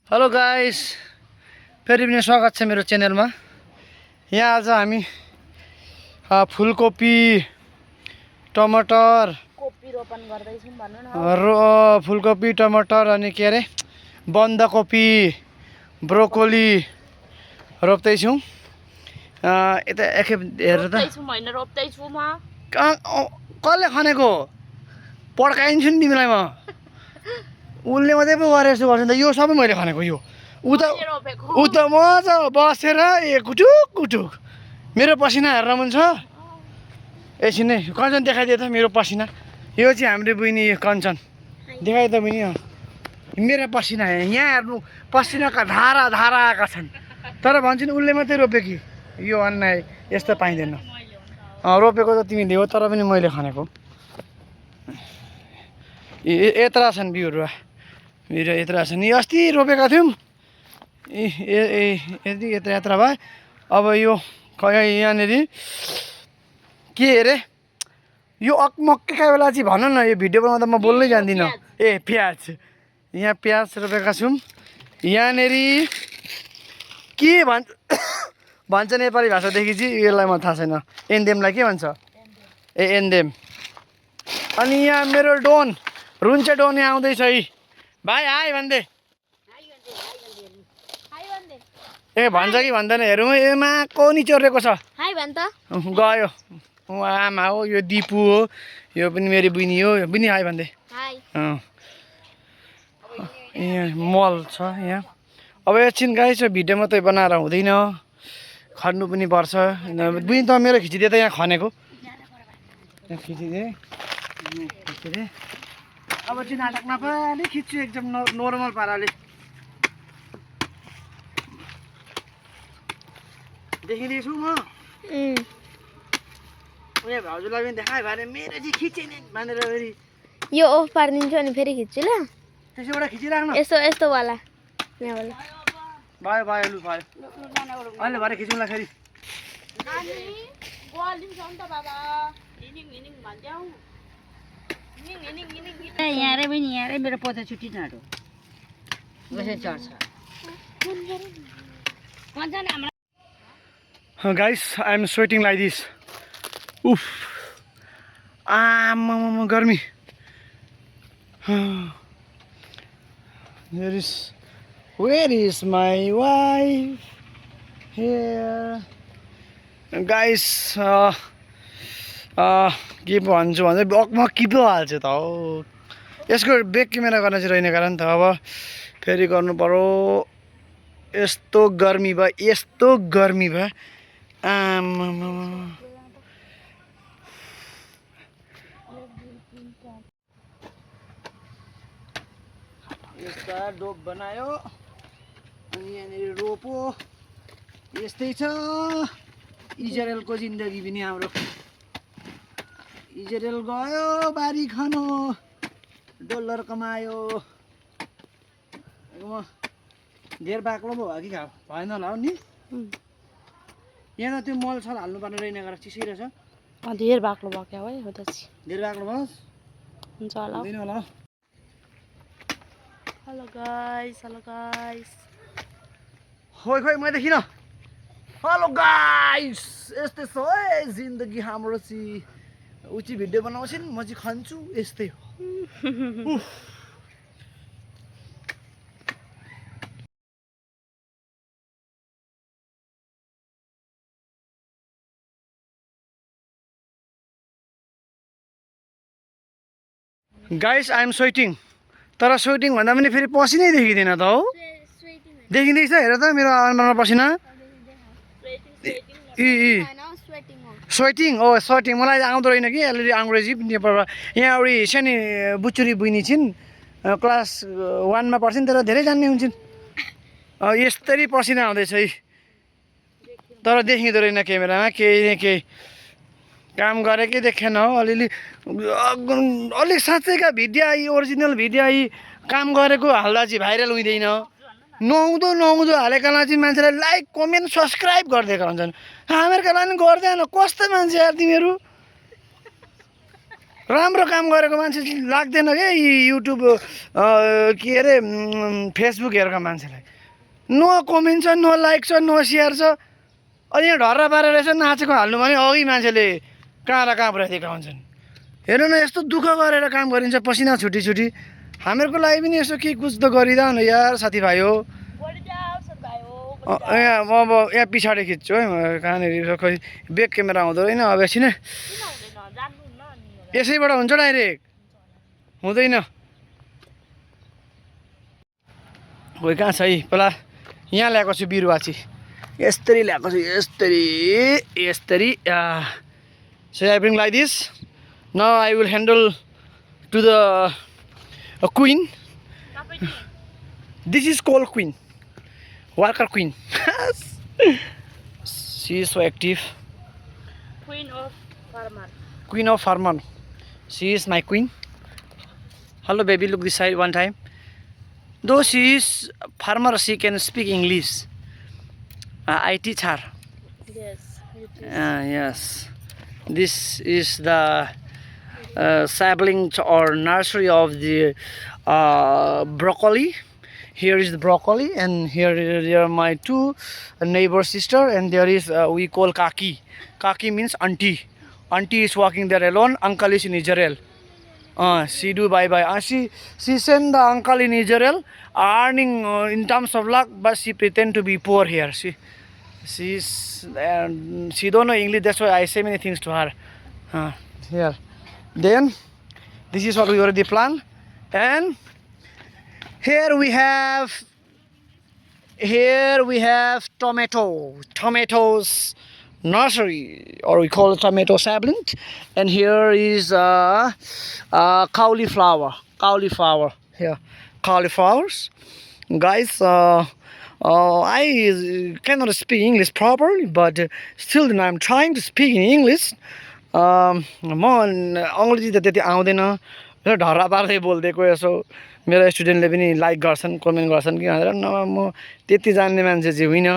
Hello guys, फेरि पनि स्वागत छ मेरो च्यानलमा। यहाँ आज हामी फुलकोपी, टमाटर, फुलकोपी, टमाटर अनि के अरे बन्दाकोपी, ब्रोकोली रोप्दैछौँ। यता एकखेप हेरेर त कसले खनेको पड्काइन्छु नि तिमीलाई म। उसले मात्रै पो गरे जस्तो गर्छ नि त। यो सबै मैले खनेको। यो उता मजा बसेर कुटुक कुटुक मेरो पसिना हेरेर मन छ। एकछिन नै कञ्चन देखाइदियो त मेरो पसिना। यो चाहिँ हाम्रो बहिनी कञ्चन देखाइ त बहिनी। मेरो पसिना यहाँ हेर्नु, पसिनाका धारा धारा आएका छन्। तर भन्छ नि उसले मात्रै रोप्यो कि यो अन्याय यस्तो पाइँदैन। रोपेको त तिमीले हो, तर पनि मैले खनेको। यत्रा छन् बिउहरू, मेरो यत्रा छन्। यी अस्ति रोपेका थियौँ, यत्रा यत्रा भए। अब यो यहाँनिर के अरे यो अकमक्केका बेला चाहिँ भन न, यो भिडियो बनाउँदा म बोल्नै जान्दिनँ। प्याज, यहाँ प्याज रोपेका छौँ। यहाँनिर के भन्छ नेपाली भाषादेखि चाहिँ यसलाई म थाहा छैन। एन्डेमलाई के भन्छ? एन्डेम। अनि यहाँ मेरो डोन रुन्चे डोन यहाँ आउँदैछ है भाइ। हाई भन्दे भन्छ कि भन्दैन हेरौँ। एमा को नि चोरेको छ गयो। आमा हो, यो दिपु हो, यो पनि मेरो बहिनी हो। बहिनी हाई भन्दै। यहाँ मल छ यहाँ। अब एकछिन गाइस भिडियो मात्रै बनाएर हुँदैन, खन्नु पनि पर्छ। बहिनी त मेरो खिचिदिए त यहाँ खनेको। यहाँ खिचिदिए। अब चाहिँ नाटक नपाले खिच्छु एकदम नर्मल पाराले। देखिदिएछु म। उयो भाउजूलाई पनि देखायो भने मेरो चाहिँ खिचेन भनेर फेरि यो अफ पारिदिन्छु अनि फेरि खिच्छु ल। त्यसैबाट खिचिराख्नु। यस्तो यस्तो वाला यहाँबाट भयो भयो लु भयो। अहिले भरे खिचौँला फेरि। यहाँ पनि यहाँ मेरो पोता छुट्टी नाटो चढ्छ। Guys I am sweating like this. उफ आमा गर्मी। Where is my wife? Here. Guys, के भन्छु भन्दै अकमक्की पो हाल्छ त हो। यसको ब्याक क्यामेरा गर्न चाहिँ रहेन कारण त अब फेरि गर्नु पर्यो। यस्तो गर्मी भयो, यस्तो गर्मी भयो। आमा यस्ता डोप बनायो अनि यहाँनिर रोपो। यस्तै छ इजरायलको जिन्दगी पनि हाम्रो। इजरायल गयो बारी खानु, डलर कमायो। धेर बाक्लो पो भयो कि भएन होला नि। यहाँ त त्यो मल सल हाल्नुपर्ने रहेन गरेर चिसै रहेछ। धेर बाक्लो भयो क्या है हो त। धेर बाक्लो भयो हुन्छ होला। हुँदैन होला। Hello guys, hello guys. खोइ खोइ मैले देखिनँ। हेलो गाइस, यस्तै छ है जिन्दगी हाम्रो चाहिँ। ऊ चाहिँ भिडियो बनाउँछिन्, म चाहिँ खान्छु, यस्तै हो। Guys I am sweating. तर स्वेटिङ भन्दा पनि फेरि पसिनै देखिँदैन त हौ। देखिँदैछ हेर त मेरो अनुहारमा पसिना। स्वेटिङ हो स्वेटिङ। मलाई आउँदो रहेन कि अलरेडी अङ्ग्रेजी नेपालबाट। यहाँ एउटी सानी बुचुरी बहिनी छिन्, क्लास 1 मा पढ्छिन्, तर धेरै जान्ने हुन्छन्। यस्तरी पसिना आउँदैछ है, तर देखिँदो रहेन क्यामेरामा। केही न केही काम गरेकै देखेन हो। अलिअलि अलिक साँच्चैका भिडियो आई, ओरिजिनल भिडियो आई काम गरेको हाल्दा चाहिँ भाइरल हुँदैन। नहुँदो नहुँदो हालेकालाई चाहिँ मान्छेलाई लाइक कमेन्ट सब्सक्राइब गरिदिएका हुन्छन्। हामीहरूका लागि गर्दैन। कस्तो मान्छे यार तिमीहरू। राम्रो काम गरेको मान्छे लाग्दैन क्या युट्युब के अरे फेसबुक हेरेको मान्छेलाई नो कमेन्ट छ नो लाइक छ नो सेयर छ अनि यहाँ ढर्रा पारेर रहेछ नाचेको हाल्नु भने अघि मान्छेले कहाँ र कहाँ पुऱ्याइदिएका हुन्छन् हेर्नु न यस्तो दुःख गरेर काम गरिन्छ पसिना छुटी छुटी हामीहरूको लागि पनि यसो के कुछ त गरिदा न यार साथीभाइ हो यहाँ अब यहाँ पछाडि खिच्छु है म कहाँनिर खै ब्याक क्यामेरा हुँदो रहेन अब एकछिन यसैबाट हुन्छ डाइरेक्ट हुँदैन खोइ कहाँ छ है पहिला यहाँ ल्याएको छु बिरुवा चाहिँ यस्तरी ल्याएको छु यस्तरी so I bring like this now I will handle to the queen this is called queen worker queen she is so active Queen of farmer. queen of farmer she is my queen hello baby look this side one time though she is farmer she can speak English I teach her Yes. yes this is the sapling or nursery of the broccoli here is the broccoli and here are my two neighbor sister and there is we call kaki means auntie is walking there alone uncle is in Israel she do bye she send the uncle in Israel earning in terms of luck but she pretend to be poor here she don't know English that's why I say many things to her here then this is what we already planned and here we have tomatoes nursery or we call it tomato sapling and here is cauliflower here cauliflowers guys I cannot speak English properly but still then I'm trying to speak in English म अङ्ग्रेजी त त्यति आउँदैन र ढर्रा पार्दै बोलिदिएको यसो मेरो स्टुडेन्टले पनि like गर्छन् कमेन्ट गर्छन् कि भनेर नभए म त्यति जान्ने मान्छे चाहिँ होइन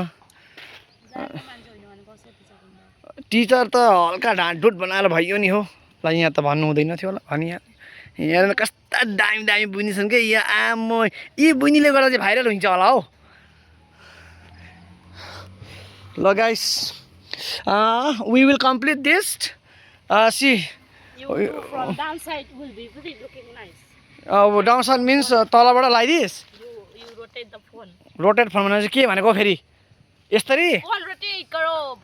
टिचर त हल्का ढाँटढुट बनाएर भइयो नि हो ल यहाँ त भन्नु हुँदैन थियो होला भनिहाल्ने यहाँ कस्ता दामी बुनी छन् क्या यहाँ आम यी बुनीले गर्दा चाहिँ भाइरल हुन्छ होला हौ ल guys we will complete this see You from downside will be really looking nice. downside means तलबाट like this You rotate the phone. rotate phone भने चाहिँ के भनेको फेरि यसरी Phone rotate करो.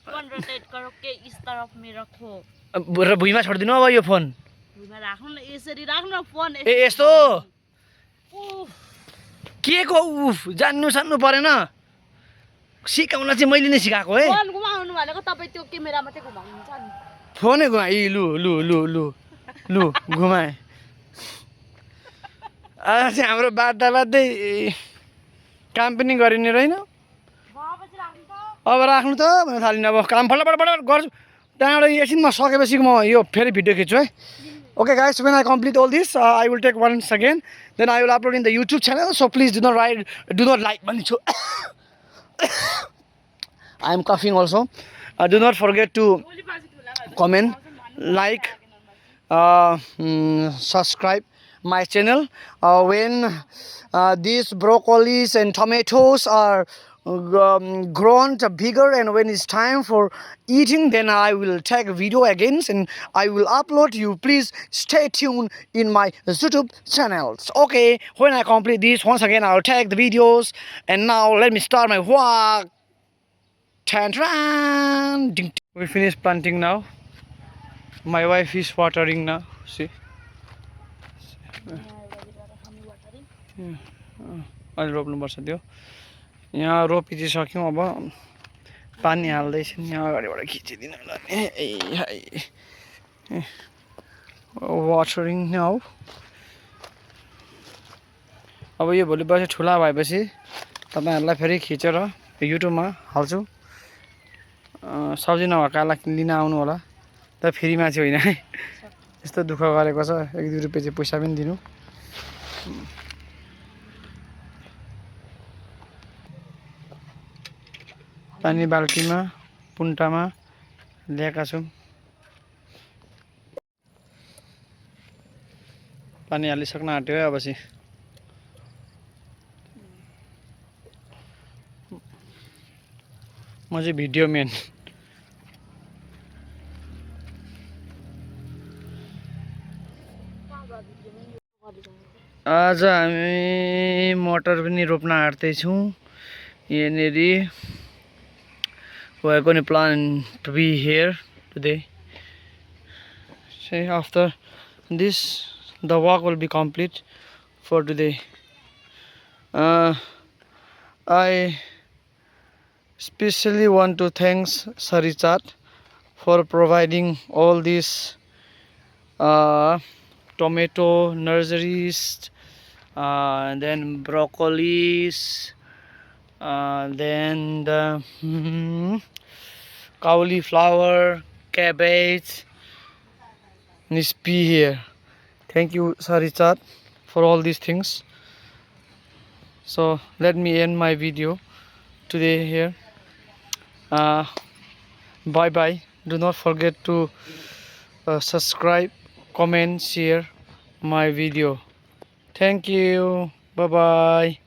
Phone rotate करो के इस तरफ में रखो. र भुइँमा छोडिदिनु अब यो फोन भुइँमा राख्नु न यसरी राख्नु न फोन. ए यस्तो के को उफ जान्नु सान्नु परेन सिकाउन चाहिँ मैले नै सिकाएको है फोन घुमाउनु भनेको तपाईँ त्यो क्यामेरा मात्रै घुमाउनुहुन्छ नि. फोनै घुमाए लु घुमाए आज चाहिँ हाम्रो बाध्दै काम पनि गरिने रहेन अब राख्नु त भनेर थालिनु अब काम फटाफट गर्छु त्यहाँबाट एकछिन म सकेपछि म यो फेरि भिडियो खिच्छु है okay guys when I complete all this I will take once again then I will upload in the YouTube channel so please do not like भन्छु I am coughing also do not forget to comment like subscribe my channel when these broccolis and tomatoes are grown bigger and when it's time for eating then I will take a video again and I will upload you please stay tuned in my YouTube channels okay when I complete this once again I'll take the videos and now let me start my walk. We finished planting now. My wife is watering now. See. अहिले रोप्नुपर्छ त्यो यहाँ रोपिदिइसक्यौँ अब पानी हाल्दैछौँ यहाँ अगाडिबाट खिचिदिनु होला नि वाटरिङ नाउ अब यो भोलि पर्सि ठुला भएपछि तपाईँहरूलाई फेरि खिचेर युट्युबमा हाल्छु सब्जी नभएकालाई लिन आउनु होला तर फ्रीमा चाहिँ होइन है यस्तो दुःख गरेको छ 1-2 रुपैयाँ चाहिँ पैसा पनि दिनु पानी बाल्टीमा पुन्टामा ल्याएका छौँ पानी हालिसक्न आँट्यो अब चाहिँ म चाहिँ भिडियो म्यान आज हामी मटर पनि रोप्न आँट्दैछौँ यहाँनेरि we're going to plan to be here today. Say after this the walk will be complete for today. I especially want to thank Sarichat for providing all these tomato nurseries, and then broccolis, then the cauliflower, cabbage, nispi here. Thank you, Sarichat, for all these things. So let me end my video today here. Bye bye. Do not forget to subscribe, comment, share my video. Thank you. Bye bye.